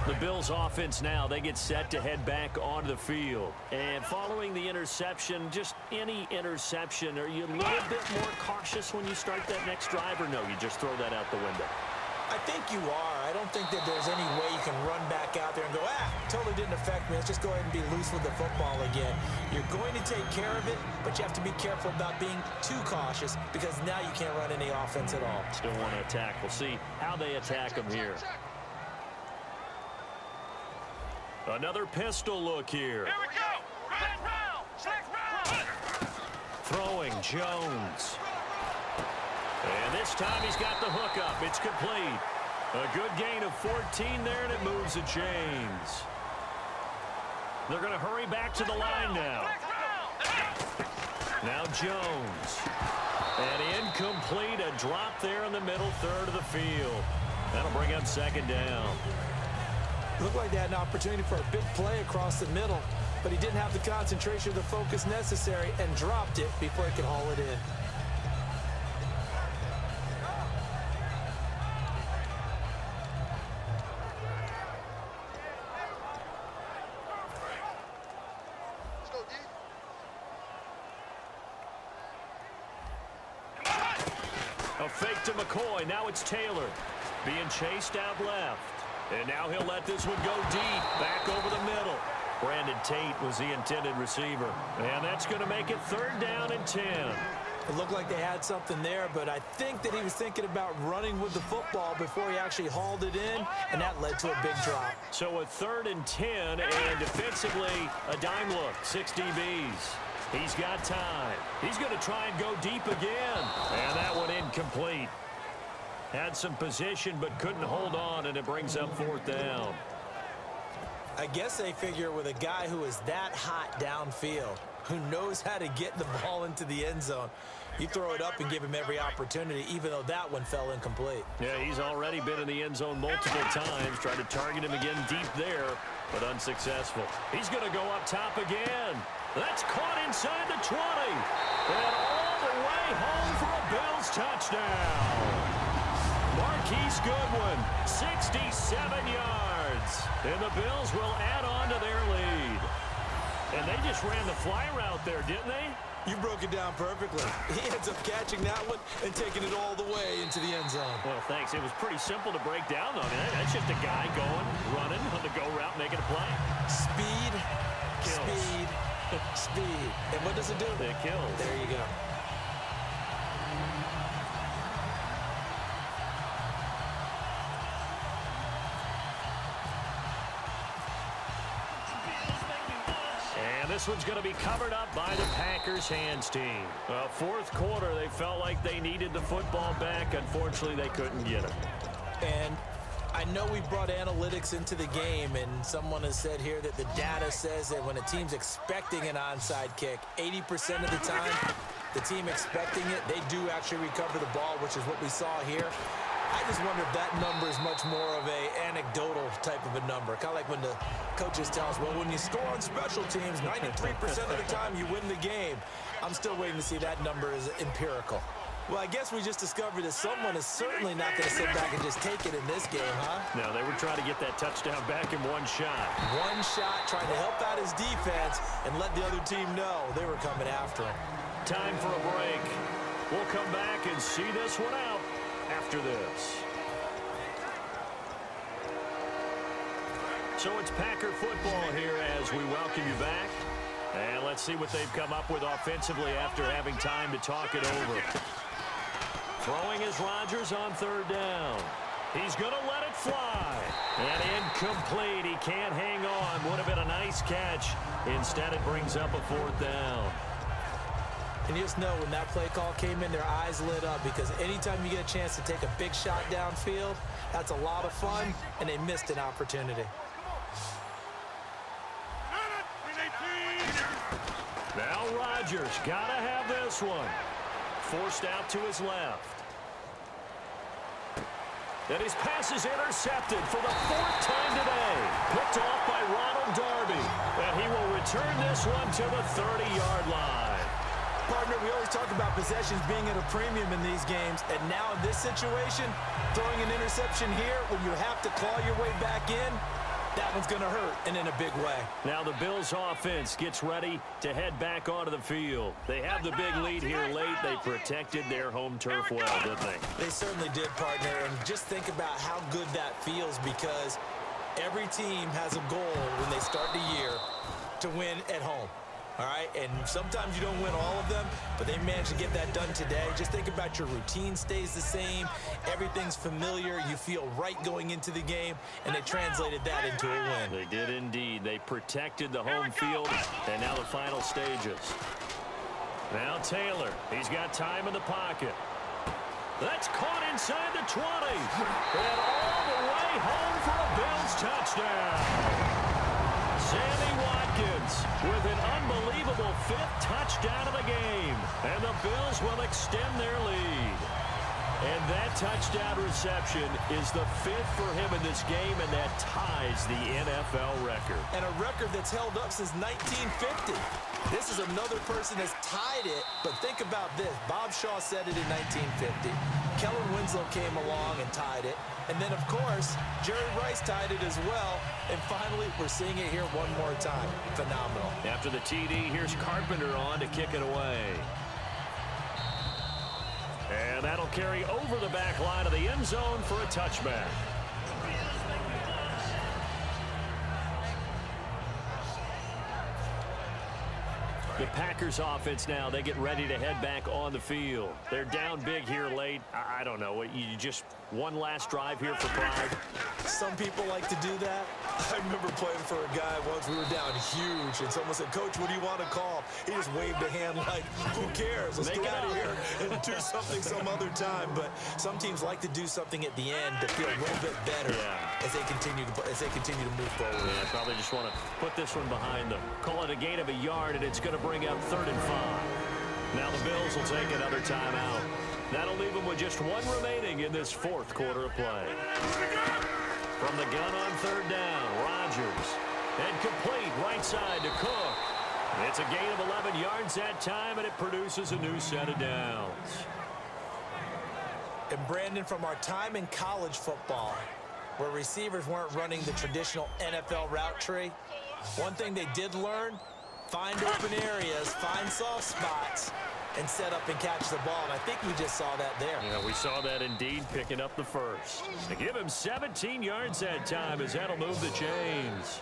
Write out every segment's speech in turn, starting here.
The Bills offense now, they get set to head back onto the field. And following the interception, just any interception, are you a little bit more cautious when you start that next drive, or no, you just throw that out the window? I think you are. I don't think that there's any way you can run back out there and go, totally didn't affect me. Let's just go ahead and be loose with the football again. You're going to take care of it, but you have to be careful about being too cautious because now you can't run any offense at all. Still want to attack. We'll see how they attack them here. Another pistol look here. Here we go. Round. Throwing Jones. And this time he's got the hook up. It's complete. A good gain of 14 there, and it moves the chains. They're going to hurry back to the line now. Now Jones. And incomplete. A drop there in the middle third of the field. That'll bring up second down. Looked like they had an opportunity for a big play across the middle, but he didn't have the concentration or the focus necessary and dropped it before he could haul it in. A fake to McCoy. Now it's Taylor being chased out left. And now he'll let this one go deep. Back over the middle. Brandon Tate was the intended receiver. And that's going to make it third down and 10. It looked like they had something there, but I think that he was thinking about running with the football before he actually hauled it in, and that led to a big drop. So a third and 10, and defensively, a dime look. 6 DBs. He's got time. He's going to try and go deep again. And that one incomplete. Had some position but couldn't hold on, and it brings up fourth down. I guess they figure with a guy who is that hot downfield, who knows how to get the ball into the end zone, you throw it up and give him every opportunity, even though that one fell incomplete. Yeah, he's already been in the end zone multiple times. Tried to target him again deep there, but unsuccessful. He's going to go up top again. That's caught inside the 20. And all the way home for a Bills touchdown. Marquise Goodwin, 67 yards. And the Bills will add on to their lead. And they just ran the fly route there, didn't they? You broke it down perfectly. He ends up catching that one and taking it all the way into the end zone. Well, thanks. It was pretty simple to break down, though. I mean, that's just a guy going, running on the go route, making a play. Speed, kills. Speed, speed. And what does it do? It kills. There you go. This one's going to be covered up by the Packers hands team. Well, fourth quarter, they felt like they needed the football back. Unfortunately, they couldn't get it. And I know we brought analytics into the game, and someone has said here that the data says that when a team's expecting an onside kick, 80% of the time, the team expecting it, they do actually recover the ball, which is what we saw here. I just wonder if that number is much more of a anecdotal type of a number. Kind of like when the coaches tell us, well, when you score on special teams, 93% of the time you win the game. I'm still waiting to see that number is empirical. Well, I guess we just discovered that someone is certainly not going to sit back and just take it in this game, huh? No, they were trying to get that touchdown back in one shot. One shot, trying to help out his defense and let the other team know they were coming after him. Time for a break. We'll come back and see this one out after this. So it's Packer football here as we welcome you back. And let's see what they've come up with offensively after having time to talk it over. Throwing is Rodgers on third down. He's going to let it fly. And incomplete. He can't hang on. Would have been a nice catch. Instead, it brings up a fourth down. And you just know when that play call came in, their eyes lit up because anytime you get a chance to take a big shot downfield, that's a lot of fun, and they missed an opportunity. Now Rodgers got to have this one. Forced out to his left. And his pass is intercepted for the fourth time today. Picked off by Ronald Darby. And he will return this one to the 30-yard line. Partner, we always talk about possessions being at a premium in these games, and now in this situation, throwing an interception here when you have to claw your way back in, that one's going to hurt, and in a big way. Now the Bills offense gets ready to head back onto the field. They have the big lead here late. They protected their home turf well, didn't they? They certainly did, partner, and just think about how good that feels, because every team has a goal when they start the year to win at home. All right, and sometimes you don't win all of them, but they managed to get that done today. Just think about your routine stays the same. Everything's familiar. You feel right going into the game, and they translated that into a win. They did indeed. They protected the home field, and now the final stages. Now Taylor. He's got time in the pocket. That's caught inside the 20. And all the way home for a Bills touchdown. Sammy Watkins with an unbelievable 5th touchdown of the game. And the Bills will extend their lead. And that touchdown reception is the 5th for him in this game, and that ties the NFL record. And a record that's held up since 1950. This is another person that's tied it, but think about this. Bob Shaw said it in 1950. Kellen Winslow came along and tied it. And then, of course, Jerry Rice tied it as well. And finally, we're seeing it here one more time. Phenomenal. After the TD, here's Carpenter on to kick it away. And that'll carry over the back line of the end zone for a touchback. The Packers offense now, they get ready to head back on the field. They're down big here late. I don't know. You just one last drive here for pride. Some people like to do that. I remember playing for a guy once. We were down huge, and someone said, "Coach, what do you want to call?" He just waved a hand like, "Who cares? Let's get out of here and do something some other time." But some teams like to do something at the end to feel a little bit better as they continue to move forward. Yeah, probably just want to put this one behind them. Call it a gain of a yard, and it's going to bring up 3rd and 5. Now the Bills will take another timeout. That'll leave them with just one remaining in this 4th quarter of play. From the gun on 3rd down, Rodgers. And complete right side to Cook. It's a gain of 11 yards that time, and it produces a new set of downs. And Brandon, from our time in college football, where receivers weren't running the traditional NFL route tree, one thing they did learn: find open areas, find soft spots, and set up and catch the ball. And I think we just saw that there. Yeah, we saw that indeed, picking up the first. They give him 17 yards that time, as that'll move the chains.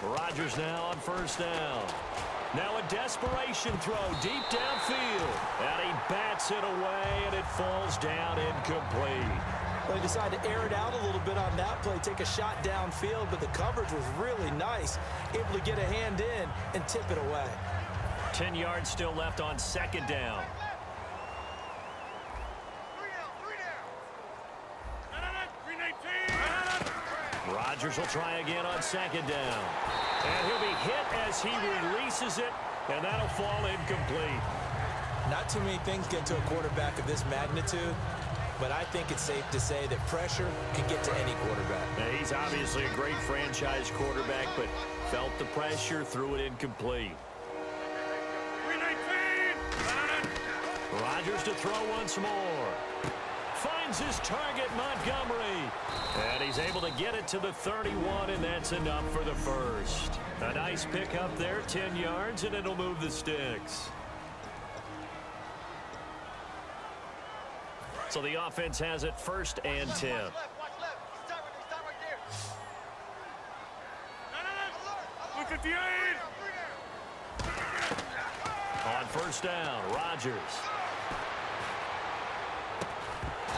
Rodgers now on 1st down. Now a desperation throw deep downfield. And he bats it away, and it falls down incomplete. Well, he decided to air it out a little bit on that play, take a shot downfield, but the coverage was really nice. Able to get a hand in and tip it away. 10 yards still left on 2nd down. Rodgers will try again on 2nd down. And he'll be hit as he releases it, and that'll fall incomplete. Not too many things get to a quarterback of this magnitude, but I think it's safe to say that pressure can get to any quarterback. Now, he's obviously a great franchise quarterback, but felt the pressure, threw it incomplete. Rodgers to throw once more. Finds his target, Montgomery. And he's able to get it to the 31, and that's enough for the first. A nice pickup there, 10 yards, and it'll move the sticks. So the offense has it 1st and 10. On 1st down, Rodgers.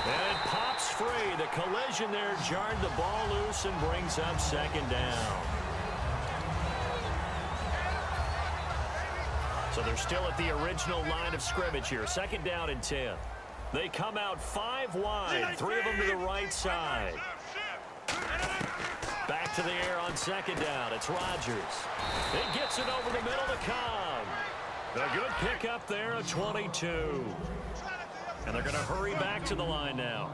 And it pops free. The collision there jarred the ball loose and brings up 2nd down. So they're still at the original line of scrimmage here. 2nd down and 10. They come out 5 wide, 3 of them to the right side. Back to the air on 2nd down. It's Rodgers. He gets it over the middle to Cobb. A good pickup there, a 22. And they're going to hurry back to the line now.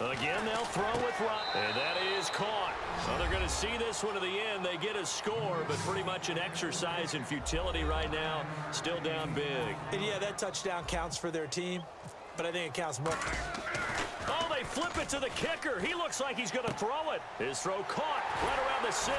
Again, they'll throw with Rutt. And that is caught. Well, they're going to see this one to the end. They get a score, but pretty much an exercise in futility right now. Still down big. And yeah, that touchdown counts for their team, but I think it counts more. Oh, they flip it to the kicker. He looks like he's going to throw it. His throw caught right around the 6.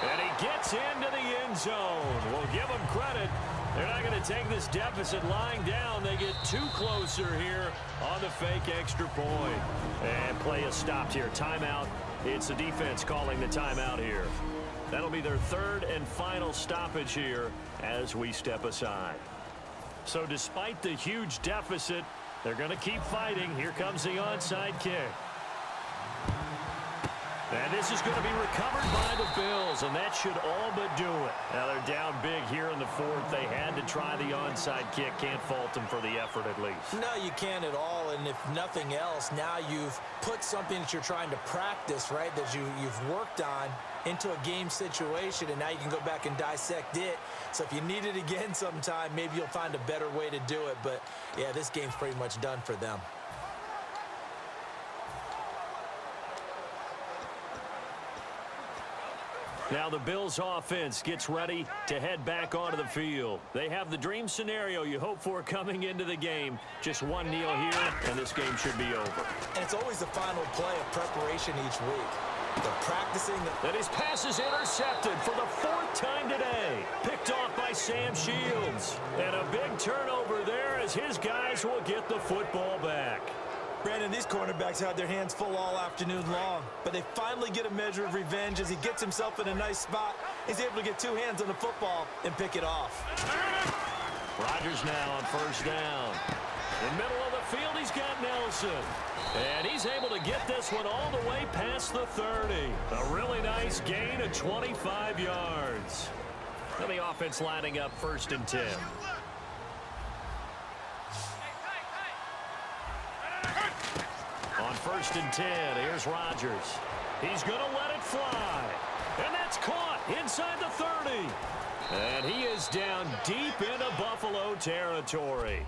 And he gets into the end zone. We'll give him credit. They're not going to take this deficit lying down. They get too closer here on the fake extra point. And play is stopped here. Timeout. It's the defense calling the timeout here. That'll be their third and final stoppage here as we step aside. So despite the huge deficit, they're going to keep fighting. Here comes the onside kick. And this is going to be recovered by the Bills, and that should all but do it. Now they're down big here in the fourth. They had to try the onside kick. Can't fault them for the effort at least. No, you can't at all, and if nothing else, now you've put something that you're trying to practice, right, that you've worked on into a game situation, and now you can go back and dissect it. So if you need it again sometime, maybe you'll find a better way to do it. But, yeah, this game's pretty much done for them. Now the Bills offense gets ready to head back onto the field. They have the dream scenario you hope for coming into the game. Just one kneel here, and this game should be over. And it's always the final play of preparation each week. They're practicing. And his pass is intercepted for the 4th time today. Picked off by Sam Shields. And a big turnover there as his guys will get the football back. Brandon, these cornerbacks had their hands full all afternoon long, but they finally get a measure of revenge as he gets himself in a nice spot. He's able to get 2 hands on the football and pick it off. Rodgers now on first down. In middle of the field, he's got Nelson. And he's able to get this one all the way past the 30. A really nice gain of 25 yards. And the offense lining up 1st and 10. On 1st and 10, here's Rodgers. He's going to let it fly. And that's caught inside the 30. And he is down deep into Buffalo territory.